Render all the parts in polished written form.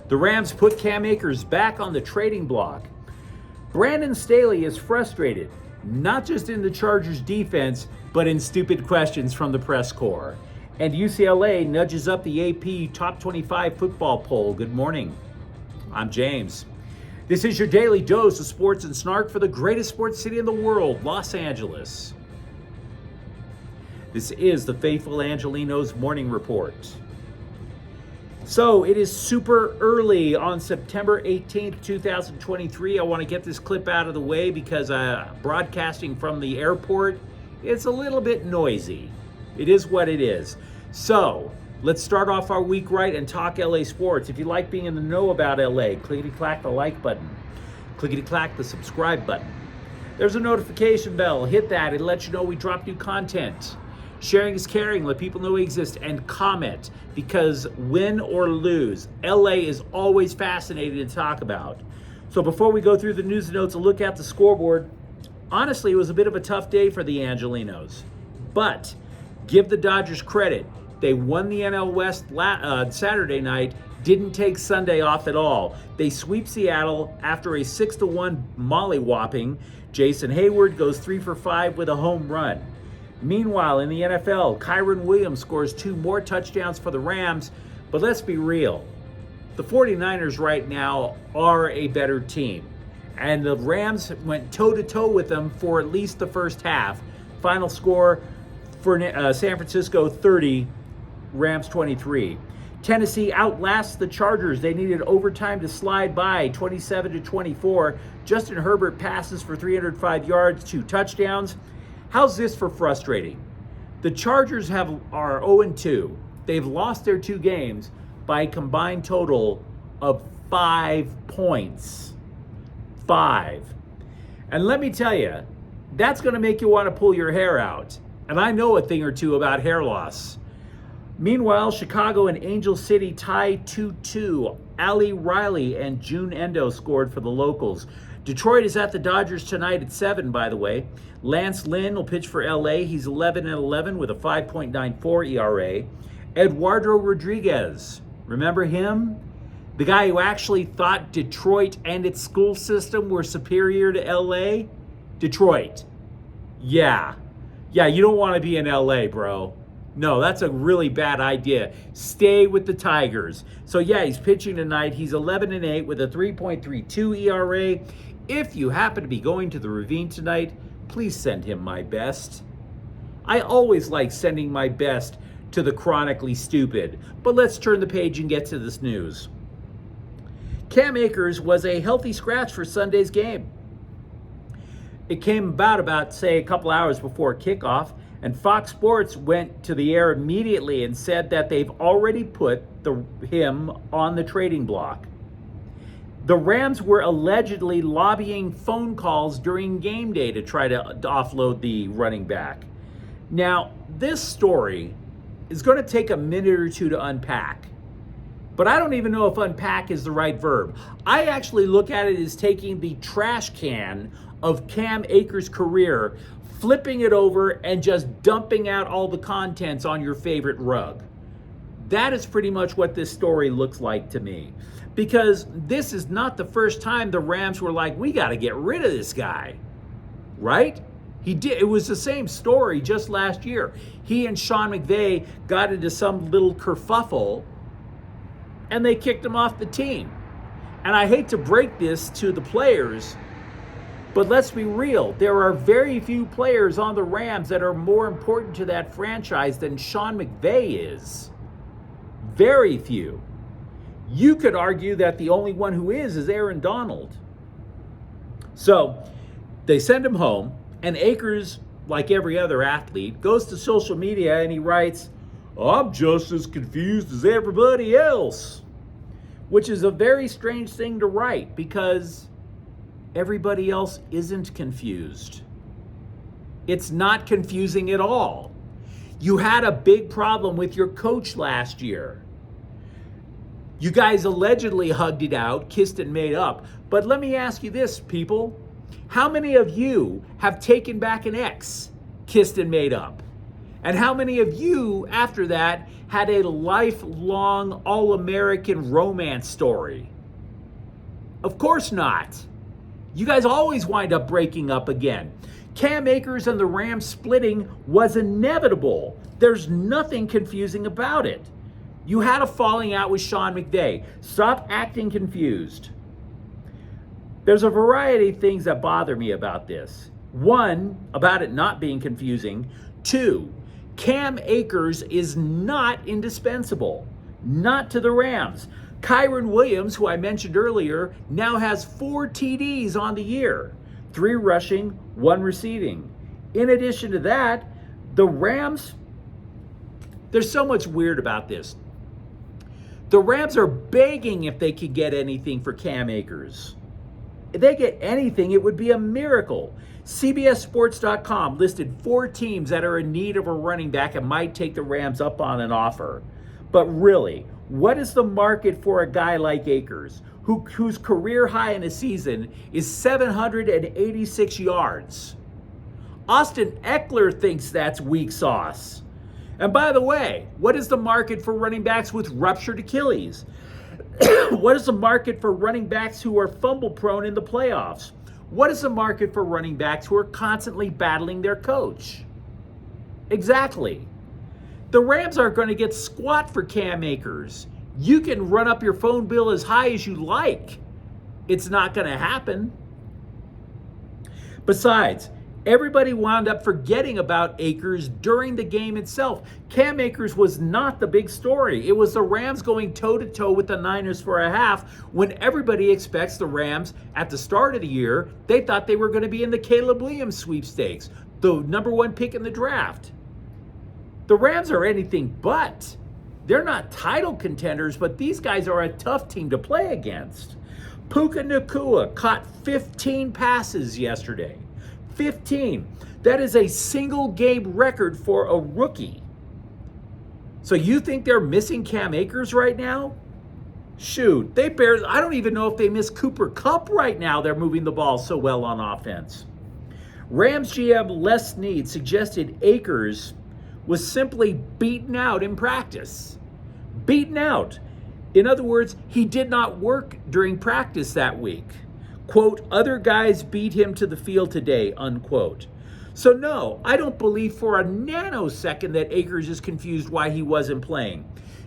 The Rams put Cam Akers back on the trading block. Brandon Staley is frustrated, not just in the Chargers defense, but in stupid questions from the press corps. And UCLA nudges up the AP Top 25 football poll. Good morning. I'm James. This is your daily dose of sports and snark for the greatest sports city in the world, Los Angeles. This is the faithful Angelenos morning report. So it is super early on September 18th, 2023. I want to get this clip out of the way because broadcasting from the airport, it's a little bit noisy. It is what it is. So let's start off our week right and talk LA sports. If you like being in the know about LA, clickety-clack the like button. Clickety-clack the subscribe button. There's a notification bell. Hit that. It lets you know we drop new content. Sharing is caring. Let people know we exist. And comment, because win or lose, LA is always fascinating to talk about. So before we go through the news and notes, a look at the scoreboard. Honestly, it was a bit of a tough day for the Angelenos. But give the Dodgers credit. They won the NL West Saturday night, didn't take Sunday off at all. They sweep Seattle after a 6-1 mollywhopping. Jason Hayward goes 3 for 5 with a home run. Meanwhile, in the NFL, Kyron Williams scores 2 more touchdowns for the Rams. But let's be real. The 49ers right now are a better team. And the Rams went toe-to-toe with them for at least the first half. Final score for San Francisco 30, Rams 23. Tennessee outlasts the Chargers. They needed overtime to slide by 27-24. Justin Herbert passes for 305 yards, 2 touchdowns. How's this for frustrating? The Chargers are 0-2. They've lost their 2 games by a combined total of 5 points. 5. And let me tell you, that's going to make you want to pull your hair out. And I know a thing or two about hair loss. Meanwhile, Chicago and Angel City tie 2-2. Ali Riley and June Endo scored for the locals. Detroit is at the Dodgers tonight at 7, by the way. Lance Lynn will pitch for LA. He's 11-11 with a 5.94 ERA. Eduardo Rodriguez, remember him? The guy who actually thought Detroit and its school system were superior to LA? Detroit. Yeah, you don't want to be in LA, bro. No, that's a really bad idea. Stay with the Tigers. So yeah, he's pitching tonight. He's 11-8 with a 3.32 ERA. If you happen to be going to the Ravine tonight, please send him my best. I always like sending my best to the chronically stupid. But let's turn the page and get to this news. Cam Akers was a healthy scratch for Sunday's game. It came about, say, a couple hours before kickoff, and Fox Sports went to the air immediately and said that they've already put him on the trading block. The Rams were allegedly lobbying phone calls during game day to try to offload the running back. Now, this story is going to take a minute or two to unpack. But I don't even know if unpack is the right verb. I actually look at it as taking the trash can of Cam Akers' career, flipping it over, and just dumping out all the contents on your favorite rug. That is pretty much what this story looks like to me. Because this is not the first time the Rams were like, we got to get rid of this guy. Right? It was the same story just last year. He and Sean McVay got into some little kerfuffle, and they kicked him off the team. And I hate to break this to the players, but let's be real. There are very few players on the Rams that are more important to that franchise than Sean McVay is. Very few. You could argue that the only one who is Aaron Donald. So they send him home, and Akers, like every other athlete, goes to social media and he writes, "I'm just as confused as everybody else," which is a very strange thing to write because everybody else isn't confused. It's not confusing at all. You had a big problem with your coach last year. You guys allegedly hugged it out, kissed and made up. But let me ask you this, people. How many of you have taken back an ex, kissed and made up? And how many of you, after that, had a lifelong All-American romance story? Of course not. You guys always wind up breaking up again. Cam Akers and the Rams splitting was inevitable. There's nothing confusing about it. You had a falling out with Sean McVay. Stop acting confused. There's a variety of things that bother me about this. One, about it not being confusing. Two, Cam Akers is not indispensable. Not to the Rams. Kyron Williams, who I mentioned earlier, now has 4 TDs on the year. 3 rushing, 1 receiving. In addition to that, the Rams, there's so much weird about this. The Rams are begging if they could get anything for Cam Akers. If they get anything, it would be a miracle. CBSSports.com listed 4 teams that are in need of a running back and might take the Rams up on an offer. But really, what is the market for a guy like Akers, whose career high in a season is 786 yards? Austin Eckler thinks that's weak sauce. And by the way, what is the market for running backs with ruptured Achilles? What is the market for running backs who are fumble prone in the playoffs? What is the market for running backs who are constantly battling their coach? Exactly. The Rams aren't going to get squat for Cam Akers. You can run up your phone bill as high as you like. It's not going to happen. Besides, everybody wound up forgetting about Akers during the game itself. Cam Akers was not the big story. It was the Rams going toe-to-toe with the Niners for a half when everybody expects the Rams at the start of the year, they thought they were going to be in the Caleb Williams sweepstakes, the number 1 pick in the draft. The Rams are anything but. They're not title contenders, but these guys are a tough team to play against. Puka Nacua caught 15 passes yesterday. 15. That is a single game record for a rookie. So you think they're missing Cam Akers right now? Shoot, I don't even know if they miss Cooper Kupp right now. They're moving the ball so well on offense. Rams GM Les Snead suggested Akers was simply beaten out in practice. Beaten out. In other words, he did not work during practice that week. Quote, other guys beat him to the field today, unquote. So no, I don't believe for a nanosecond that Akers is confused why he wasn't playing.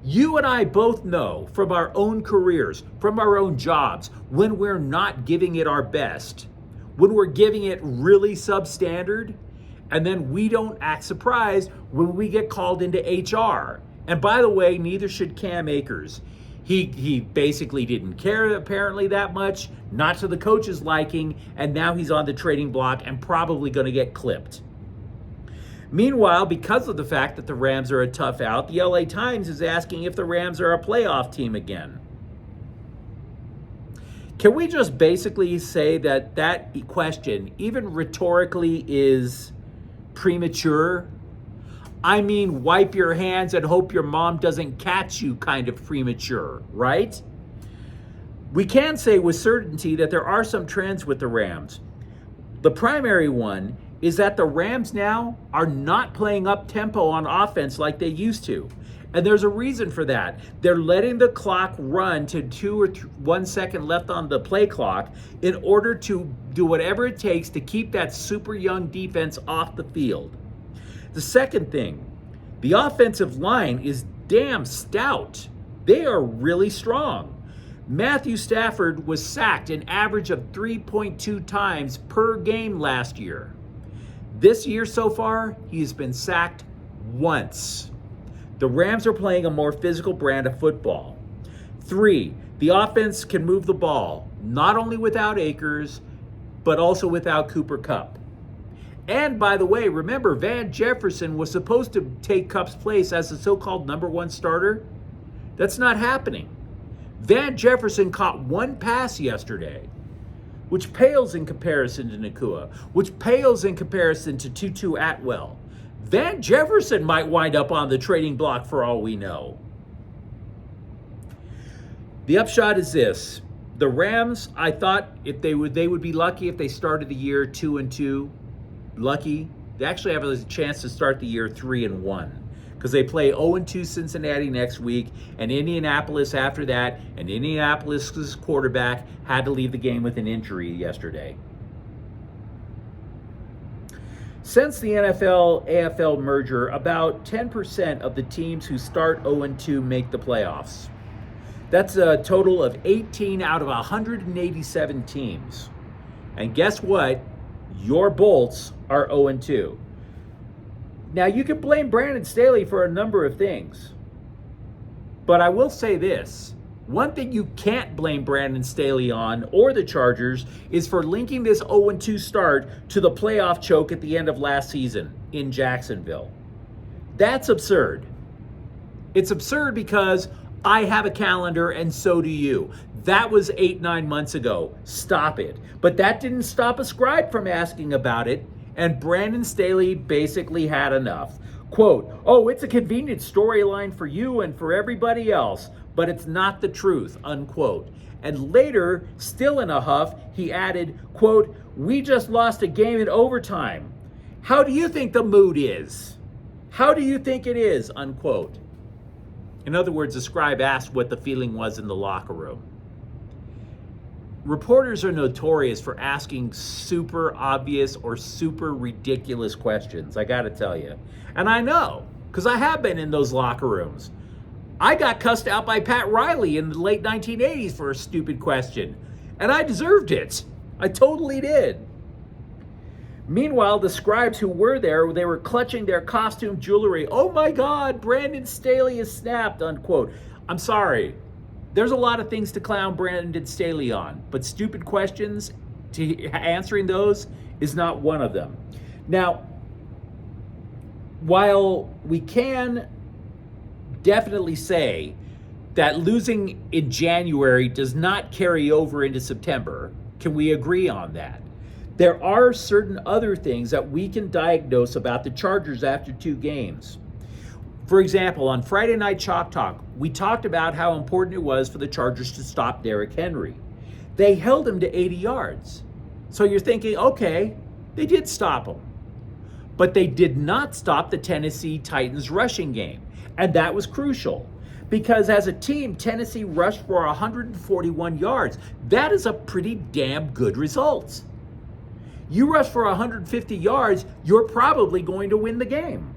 You and I both know from our own careers, from our own jobs, when we're not giving it our best, when we're giving it really substandard, and then we don't act surprised when we get called into HR. And by the way, neither should Cam Akers. He basically didn't care apparently that much, not to the coach's liking, and now he's on the trading block and probably going to get clipped. Meanwhile, because of the fact that the Rams are a tough out, the LA Times is asking if the Rams are a playoff team again. Can we just basically say that that question, even rhetorically, is premature? I mean, wipe your hands and hope your mom doesn't catch you kind of premature, right? We can say with certainty that there are some trends with the Rams. The primary one is that the Rams now are not playing up tempo on offense like they used to. And there's a reason for that. They're letting the clock run to 2 or 1 second left on the play clock in order to do whatever it takes to keep that super young defense off the field. The second thing, the offensive line is damn stout. They are really strong. Matthew Stafford was sacked an average of 3.2 times per game last year. This year so far, he has been sacked once. The Rams are playing a more physical brand of football. 3, the offense can move the ball, not only without Akers, but also without Cooper Kupp. And by the way, remember, Van Jefferson was supposed to take Kupp's place as the so-called number 1 starter. That's not happening. Van Jefferson caught 1 pass yesterday, which pales in comparison to Nacua, which pales in comparison to Tutu Atwell. Van Jefferson might wind up on the trading block for all we know. The upshot is this. The Rams, I thought if they would be lucky if they started the year 2-2. Lucky. They actually have a chance to start the year 3-1 because they play 0-2 Cincinnati next week and Indianapolis after that, and Indianapolis's quarterback had to leave the game with an injury yesterday. Since the NFL-AFL merger, about 10% of the teams who start 0-2 make the playoffs. That's a total of 18 out of 187 teams. And guess what? Your Bolts are 0-2. Now, you can blame Brandon Staley for a number of things. But I will say this. One thing you can't blame Brandon Staley on, or the Chargers, is for linking this 0-2 start to the playoff choke at the end of last season in Jacksonville. That's absurd. It's absurd because I have a calendar and so do you. That was 8-9 months ago. Stop it. But that didn't stop a scribe from asking about it, and Brandon Staley basically had enough. Quote, "Oh, it's a convenient storyline for you and for everybody else, but it's not the truth," unquote. And later, still in a huff, he added, quote, "We just lost a game in overtime. How do you think the mood is? How do you think it is?" unquote. In other words, the scribe asked what the feeling was in the locker room. Reporters are notorious for asking super obvious or super ridiculous questions, I gotta tell you. And I know, because I have been in those locker rooms. I got cussed out by Pat Riley in the late 1980s for a stupid question, and I deserved it. I totally did. Meanwhile, the scribes who were there, they were clutching their costume jewelry. "Oh my God, Brandon Staley is snapped," unquote. I'm sorry. There's a lot of things to clown Brandon Staley on, but stupid questions, answering those is not one of them. Now, while we can definitely say that losing in January does not carry over into September, can we agree on that? There are certain other things that we can diagnose about the Chargers after 2 games. For example, on Friday Night Chalk Talk, we talked about how important it was for the Chargers to stop Derrick Henry. They held him to 80 yards. So you're thinking, okay, they did stop him. But they did not stop the Tennessee Titans rushing game. And that was crucial. Because as a team, Tennessee rushed for 141 yards. That is a pretty damn good result. You rush for 150 yards, you're probably going to win the game.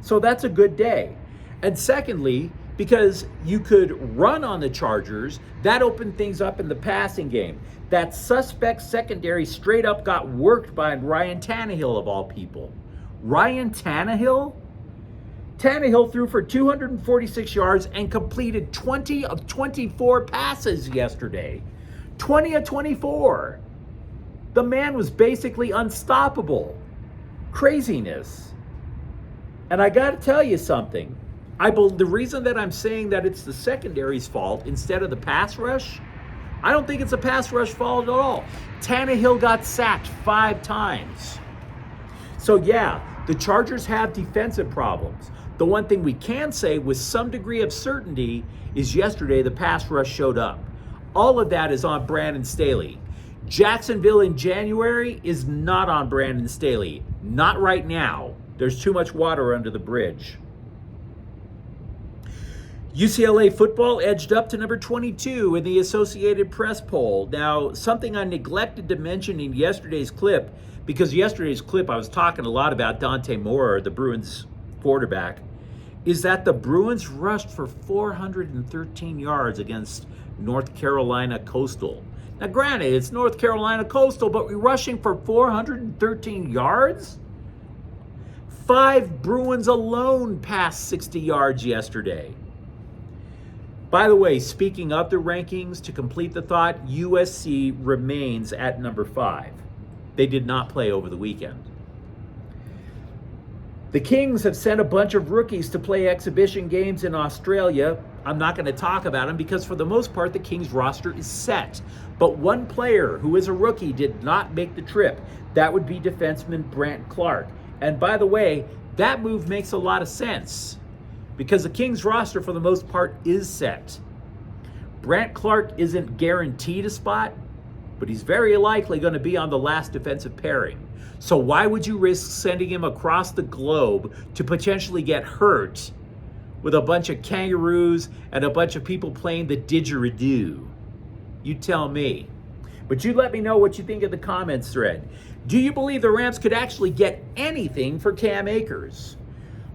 So that's a good day. And secondly, because you could run on the Chargers, that opened things up in the passing game. That suspect secondary straight up got worked by Ryan Tannehill of all people. Ryan Tannehill? Tannehill threw for 246 yards and completed 20 of 24 passes yesterday. 20 of 24. The man was basically unstoppable. Craziness. And I got to tell you something. The reason that I'm saying that it's the secondary's fault instead of the pass rush, I don't think it's a pass rush fault at all. Tannehill got sacked 5 times. So yeah, the Chargers have defensive problems. The one thing we can say with some degree of certainty is yesterday the pass rush showed up. All of that is on Brandon Staley. Jacksonville in January is not on Brandon Staley. Not right now. There's too much water under the bridge. UCLA football edged up to number 22 in the Associated Press poll. Now, something I neglected to mention in yesterday's clip, because yesterday's clip I was talking a lot about Dante Moore, the Bruins quarterback, is that the Bruins rushed for 413 yards against North Carolina Coastal. Now, granted, it's North Carolina Coastal, but we're rushing for 413 yards? 5 Bruins alone passed 60 yards yesterday. By the way, speaking of the rankings, to complete the thought, USC remains at number 5. They did not play over the weekend. The Kings have sent a bunch of rookies to play exhibition games in Australia. I'm not going to talk about them because for the most part, the Kings roster is set. But one player who is a rookie did not make the trip. That would be defenseman Brant Clark. And by the way, that move makes a lot of sense because the Kings roster for the most part is set. Brant Clark isn't guaranteed a spot, but he's very likely going to be on the last defensive pairing. So why would you risk sending him across the globe to potentially get hurt with a bunch of kangaroos and a bunch of people playing the didgeridoo? You tell me. But you let me know what you think in the comments thread. Do you believe the Rams could actually get anything for Cam Akers?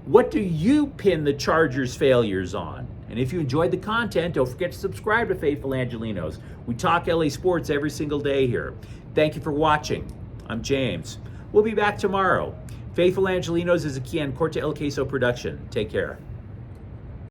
What do you pin the Chargers' failures on? And if you enjoyed the content, don't forget to subscribe to Faithful Angelenos. We talk LA sports every single day here. Thank you for watching. I'm James. We'll be back tomorrow. Faithful Angelenos is a Kian Corte El Queso production. Take care.